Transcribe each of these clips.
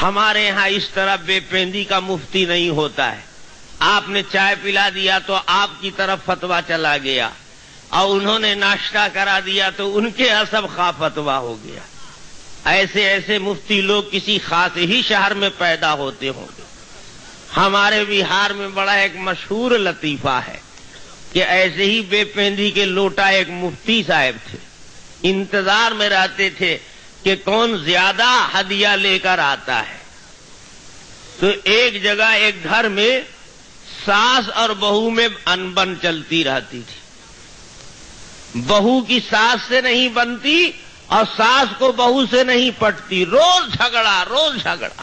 ہمارے ہاں اس طرح بے پیندی کا مفتی نہیں ہوتا ہے. آپ نے چائے پلا دیا تو آپ کی طرف فتویٰ چلا گیا، اور انہوں نے ناشتہ کرا دیا تو ان کے حسب خواہ فتویٰ ہو گیا. ایسے ایسے مفتی لوگ کسی خاص ہی شہر میں پیدا ہوتے ہوں گے. ہمارے بہار میں بڑا ایک مشہور لطیفہ ہے کہ ایسے ہی بے پیندی کے لوٹا ایک مفتی صاحب تھے. انتظار میں رہتے تھے کہ کون زیادہ ہدیہ لے کر آتا ہے. تو ایک جگہ ایک گھر میں ساس اور بہو میں انبن چلتی رہتی تھی. بہو کی ساس سے نہیں بنتی اور ساس کو بہو سے نہیں پٹتی. روز جھگڑا روز جھگڑا.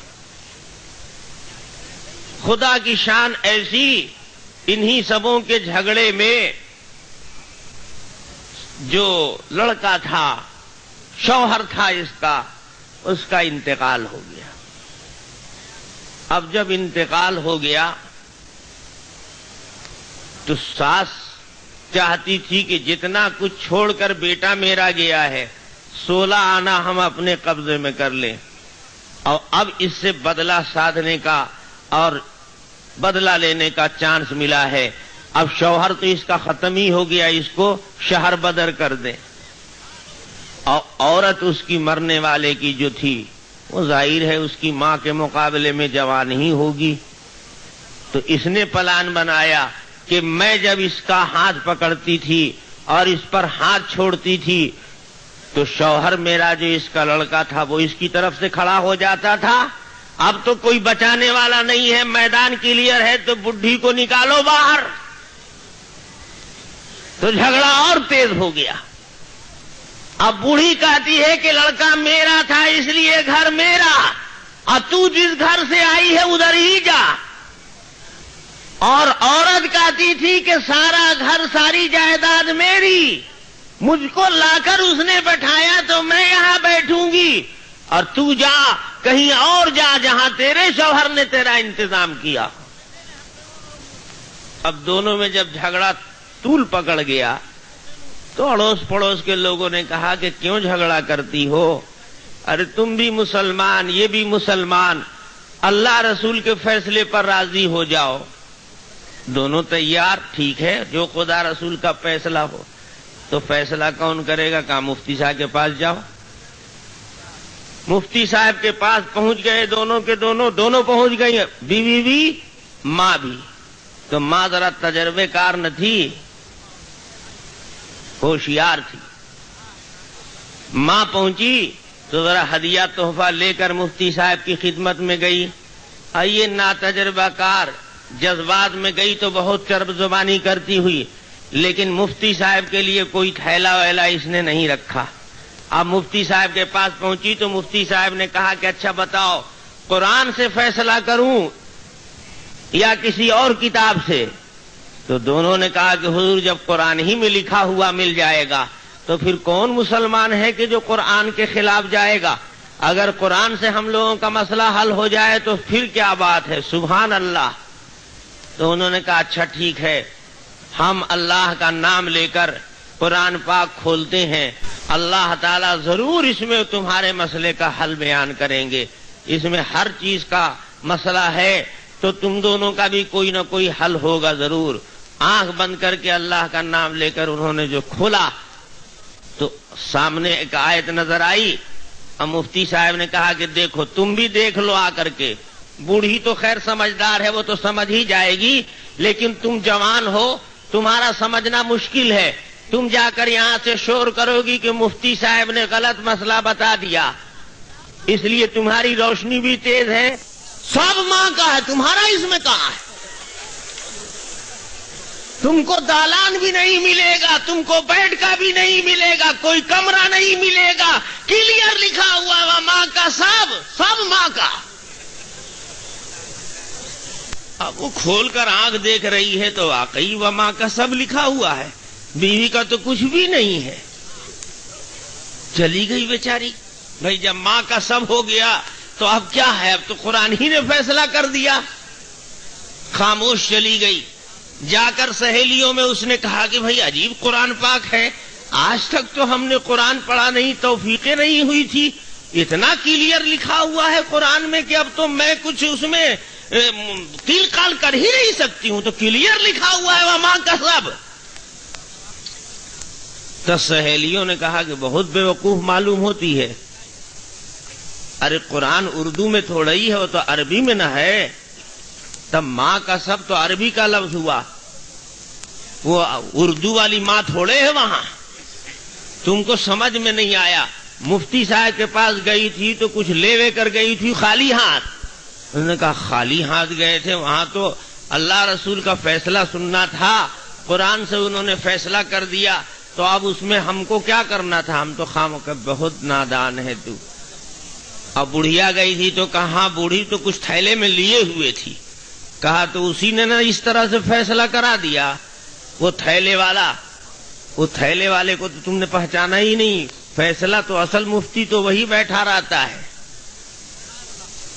خدا کی شان ایسی، انہی سبوں کے جھگڑے میں جو لڑکا تھا، شوہر تھا اس کا انتقال ہو گیا. اب جب انتقال ہو گیا تو ساس چاہتی تھی کہ جتنا کچھ چھوڑ کر بیٹا میرا گیا ہے 16 آنا ہم اپنے قبضے میں کر لیں، اور اب اس سے بدلہ سادھنے کا اور بدلہ لینے کا چانس ملا ہے. اب شوہر تو اس کا ختم ہی ہو گیا، اس کو شہر بدر کر دیں. اور عورت اس کی مرنے والے کی جو تھی وہ ظاہر ہے اس کی ماں کے مقابلے میں جوان ہی ہوگی. تو اس نے پلان بنایا کہ میں جب اس کا ہاتھ پکڑتی تھی اور اس پر ہاتھ چھوڑتی تھی تو شوہر میرا جو اس کا لڑکا تھا وہ اس کی طرف سے کھڑا ہو جاتا تھا. اب تو کوئی بچانے والا نہیں ہے، میدان کلیئر ہے، تو بڈھی کو نکالو باہر. تو جھگڑا اور تیز ہو گیا. اب بوڑھی کہتی ہے کہ لڑکا میرا تھا اس لیے گھر میرا، اور تو جس گھر سے آئی ہے ادھر ہی جا. اور عورت کہتی تھی کہ سارا گھر ساری جائیداد میری، مجھ کو لا کر اس نے بٹھایا تو میں یہاں بیٹھوں گی، اور تو جا کہیں اور جا جہاں تیرے شوہر نے تیرا انتظام کیا. اب دونوں میں جب جھگڑا طول پکڑ گیا تو اڑوس پڑوس کے لوگوں نے کہا کہ کیوں جھگڑا کرتی ہو؟ ارے تم بھی مسلمان، یہ بھی مسلمان، اللہ رسول کے فیصلے پر راضی ہو جاؤ. دونوں تیار، ٹھیک ہے جو خدا رسول کا فیصلہ ہو. تو فیصلہ کون کرے گا؟ کہا مفتی صاحب کے پاس جاؤ. مفتی صاحب کے پاس پہنچ گئے، دونوں پہنچ گئی، بیوی بھی ماں بھی. تو ماں ذرا تجربے کار نہ تھی، ہوشیار تھی. ماں پہنچی تو ذرا ہدیہ تحفہ لے کر مفتی صاحب کی خدمت میں گئی. آئیے ناتجربہ کار جذبات میں گئی تو بہت چرب زبانی کرتی ہوئی، لیکن مفتی صاحب کے لیے کوئی تھیلا ویلا اس نے نہیں رکھا. اب مفتی صاحب کے پاس پہنچی تو مفتی صاحب نے کہا کہ اچھا بتاؤ قرآن سے فیصلہ کروں یا کسی اور کتاب سے؟ تو دونوں نے کہا کہ حضور جب قرآن ہی میں لکھا ہوا مل جائے گا تو پھر کون مسلمان ہے کہ جو قرآن کے خلاف جائے گا؟ اگر قرآن سے ہم لوگوں کا مسئلہ حل ہو جائے تو پھر کیا بات ہے، سبحان اللہ. تو انہوں نے کہا اچھا ٹھیک ہے، ہم اللہ کا نام لے کر قرآن پاک کھولتے ہیں، اللہ تعالیٰ ضرور اس میں تمہارے مسئلے کا حل بیان کریں گے. اس میں ہر چیز کا مسئلہ ہے تو تم دونوں کا بھی کوئی نہ کوئی حل ہوگا ضرور. آنکھ بند کر کے اللہ کا نام لے کر انہوں نے جو کھولا تو سامنے ایک آیت نظر آئی. اب مفتی صاحب نے کہا کہ دیکھو تم بھی دیکھ لو آ کر کے. بوڑھی تو خیر سمجھدار ہے، وہ تو سمجھ ہی جائے گی، لیکن تم جوان ہو، تمہارا سمجھنا مشکل ہے. تم جا کر یہاں سے شور کرو گی کہ مفتی صاحب نے غلط مسئلہ بتا دیا، اس لیے تمہاری روشنی بھی تیز ہے. سب ماں کا ہے، تمہارا اس میں کہاں ہے؟ تم کو دالان بھی نہیں ملے گا، تم کو بیڈ کا بھی نہیں ملے گا، کوئی کمرہ نہیں ملے گا، کلیئر لکھا ہوا ہے ماں کا، سب ماں کا. اب وہ کھول کر آنکھ دیکھ رہی ہے تو واقعی وہ ماں کا سب لکھا ہوا ہے، بیوی کا تو کچھ بھی نہیں ہے. چلی گئی بیچاری. بھائی جب ماں کا سب ہو گیا تو اب کیا ہے؟ اب تو قرآن ہی نے فیصلہ کر دیا. خاموش چلی گئی. جا کر سہیلیوں میں اس نے کہا کہ بھائی عجیب قرآن پاک ہے، آج تک تو ہم نے قرآن پڑھا نہیں، توفیقیں نہیں ہوئی تھی، اتنا کلیئر لکھا ہوا ہے قرآن میں کہ اب تو میں کچھ اس میں قیل قال کر ہی نہیں سکتی ہوں، تو کلیئر لکھا ہوا ہے وما کسب۔ تو سہیلیوں نے کہا کہ بہت بیوقوف معلوم ہوتی ہے، ارے قرآن اردو میں تھوڑا ہی ہے، وہ تو عربی میں نہ ہے، تب ماں کا سب تو عربی کا لفظ ہوا، وہ اردو والی ماں تھوڑے ہے وہاں، تم کو سمجھ میں نہیں آیا۔ مفتی صاحب کے پاس گئی تھی تو کچھ لے کر گئی تھی خالی ہاتھ، انہوں نے کہا خالی ہاتھ گئے تھے، وہاں تو اللہ رسول کا فیصلہ سننا تھا، قرآن سے انہوں نے فیصلہ کر دیا، تو اب اس میں ہم کو کیا کرنا تھا، ہم تو خاموش، بہت نادان ہے تو۔ اب بڑھیا گئی تھی تو کہاں، بوڑھی تو کچھ تھیلے میں لیے ہوئے تھی، کہا تو اسی نے نا اس طرح سے فیصلہ کرا دیا، وہ تھیلے والے کو تو تم نے پہچانا ہی نہیں، فیصلہ تو اصل مفتی تو وہی بیٹھا رہتا ہے۔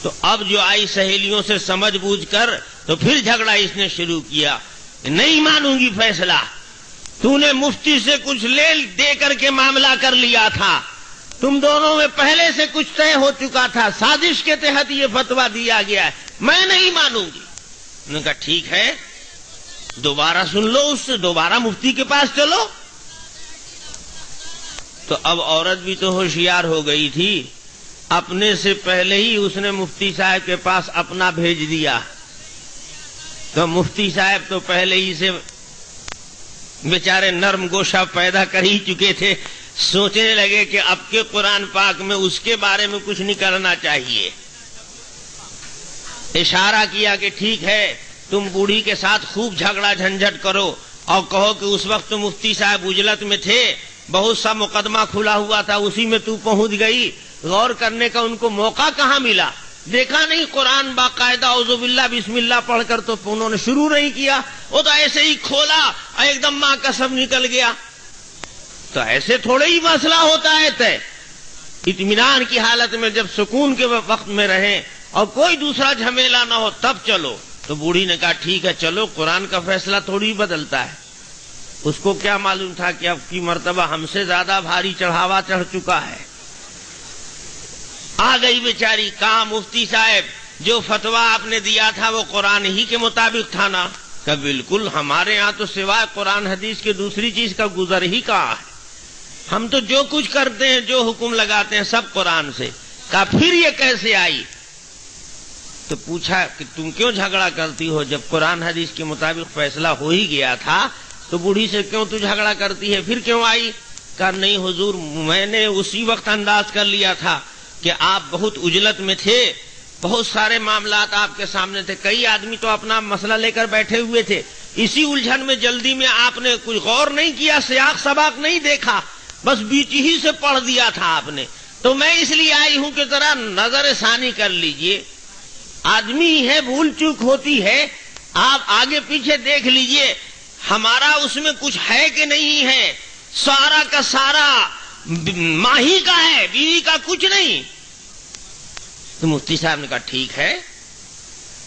تو اب جو آئی سہیلیوں سے سمجھ بوجھ کر، تو پھر جھگڑا اس نے شروع کیا، نہیں مانوں گی فیصلہ، تو نے مفتی سے کچھ لے دے کر کے معاملہ کر لیا تھا، تم دونوں میں پہلے سے کچھ طے ہو چکا تھا، سازش کے تحت یہ فتویٰ دیا گیا ہے، میں نہیں مانوں گی۔ انہوں نے کہا ٹھیک ہے، دوبارہ سن لو اس سے، دوبارہ مفتی کے پاس چلو۔ تو اب عورت بھی تو ہوشیار ہو گئی تھی، اپنے سے پہلے ہی اس نے مفتی صاحب کے پاس اپنا بھیج دیا، تو مفتی صاحب تو پہلے ہی سے بیچارے نرم گوشہ پیدا کر ہی چکے تھے، سوچنے لگے کہ اب کے قرآن پاک میں اس کے بارے میں کچھ نکلنا چاہیے۔ اشارہ کیا کہ ٹھیک ہے، تم بوڑھی کے ساتھ خوب جھگڑا جھنجھٹ کرو اور کہو کہ اس وقت تو مفتی صاحب اجلت میں تھے، بہت سا مقدمہ کھلا ہوا تھا، اسی میں تو پہنچ گئی، غور کرنے کا ان کو موقع کہاں ملا، دیکھا نہیں قرآن باقاعدہ اعوذ باللہ بسم اللہ پڑھ کر تو انہوں نے شروع نہیں کیا، وہ تو ایسے ہی کھولا اور ایک دم ماں کا سب نکل گیا۔ تو ایسے تھوڑے ہی مسئلہ ہوتا ہے، طے اطمینان کی حالت میں جب سکون کے وقت میں رہیں اور کوئی دوسرا جھمیلا نہ ہو تب چلو۔ تو بوڑھی نے کہا ٹھیک ہے چلو، قرآن کا فیصلہ تھوڑی بدلتا ہے، اس کو کیا معلوم تھا کہ اب کی مرتبہ ہم سے زیادہ بھاری چڑھاوا چڑھ چکا ہے۔ آ گئی بیچاری، کہا مفتی صاحب جو فتویٰ آپ نے دیا تھا وہ قرآن ہی کے مطابق تھا نا؟ کہ بالکل، ہمارے ہاں تو سوائے قرآن حدیث کے دوسری چیز کا گزر ہی کہا ہے، ہم تو جو کچھ کرتے ہیں جو حکم لگاتے ہیں سب قرآن سے۔ کہا پھر یہ کیسے آئی؟ تو پوچھا کہ تم کیوں جھگڑا کرتی ہو، جب قرآن حدیث کے مطابق فیصلہ ہو ہی گیا تھا تو بوڑھی سے کیوں تو جھگڑا کرتی ہے، پھر کیوں آئی؟ کہا نہیں حضور، میں نے اسی وقت انداز کر لیا تھا کہ آپ بہت اجلت میں تھے، بہت سارے معاملات آپ کے سامنے تھے، کئی آدمی تو اپنا مسئلہ لے کر بیٹھے ہوئے تھے، اسی الجھن میں جلدی میں آپ نے کچھ غور نہیں کیا، سیاق سباق نہیں دیکھا، بس بیچ ہی سے پڑھ دیا تھا آپ نے، تو میں اس لیے آئی ہوں کہ ذرا نظر ثانی کر لیجئے، آدمی ہے بھول چوک ہوتی ہے، آپ آگے پیچھے دیکھ لیجئے ہمارا اس میں کچھ ہے کہ نہیں ہے، سارا کا سارا ماہی کا ہے، بیوی کا کچھ نہیں۔ تو مفتی صاحب نے کہا ٹھیک ہے،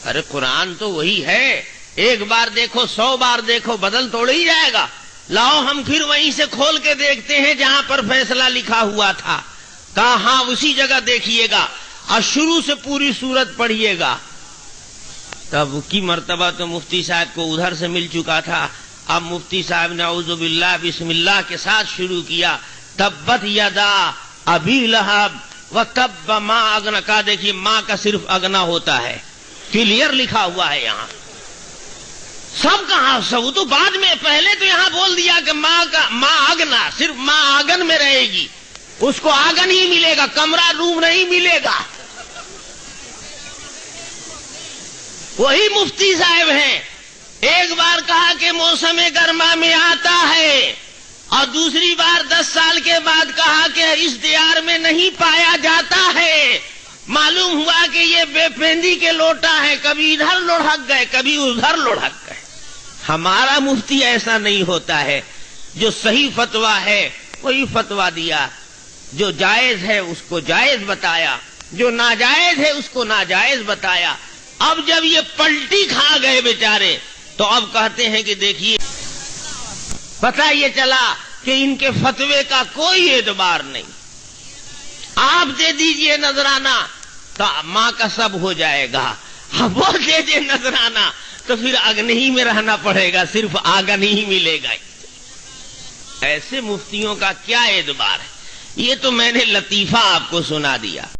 ارے قرآن تو وہی ہے، ایک بار دیکھو 100 بار دیکھو، بدل توڑ ہی جائے گا، لاؤ ہم پھر وہیں سے کھول کے دیکھتے ہیں جہاں پر فیصلہ لکھا ہوا تھا۔ کہا ہاں اسی جگہ دیکھیے گا اور شروع سے پوری سورت پڑھیے گا۔ تب کی مرتبہ تو مفتی صاحب کو ادھر سے مل چکا تھا، اب مفتی صاحب نے اعوذ باللہ بسم اللہ کے ساتھ شروع کیا، تبت یدا ابی لہب وتب ما اغنا۔ کا دیکھیے ماں کا صرف اغنا ہوتا ہے، کلیئر لکھا ہوا ہے یہاں، سب کہاں سب تو بعد میں، پہلے تو یہاں بول دیا کہ ماں اگنا، صرف ماں آگن میں رہے گی، اس کو آگن ہی ملے گا، کمرہ روم نہیں ملے گا۔ وہی مفتی صاحب ہیں، ایک بار کہا کہ موسم گرما میں آتا ہے اور دوسری بار 10 سال کے بعد کہا کہ اس دیار میں نہیں پایا جاتا ہے۔ معلوم ہوا کہ یہ بے پیندی کے لوٹا ہے، کبھی ادھر لڑھک گئے کبھی ادھر لڑھک گئے۔ ہمارا مفتی ایسا نہیں ہوتا ہے، جو صحیح فتویٰ ہے وہی فتویٰ دیا، جو جائز ہے اس کو جائز بتایا، جو ناجائز ہے اس کو ناجائز بتایا۔ اب جب یہ پلٹی کھا گئے بیچارے تو اب کہتے ہیں کہ دیکھیے پتہ یہ چلا کہ ان کے فتوے کا کوئی اعتبار نہیں، آپ دے دیجئے نذرانہ تو ماں کا سب ہو جائے گا، وہ دے دے نذرانہ تو پھر اگنی میں رہنا پڑے گا، صرف آگن ہی ملے گا۔ ایسے مفتیوں کا کیا اعتبار ہے؟ یہ تو میں نے لطیفہ آپ کو سنا دیا۔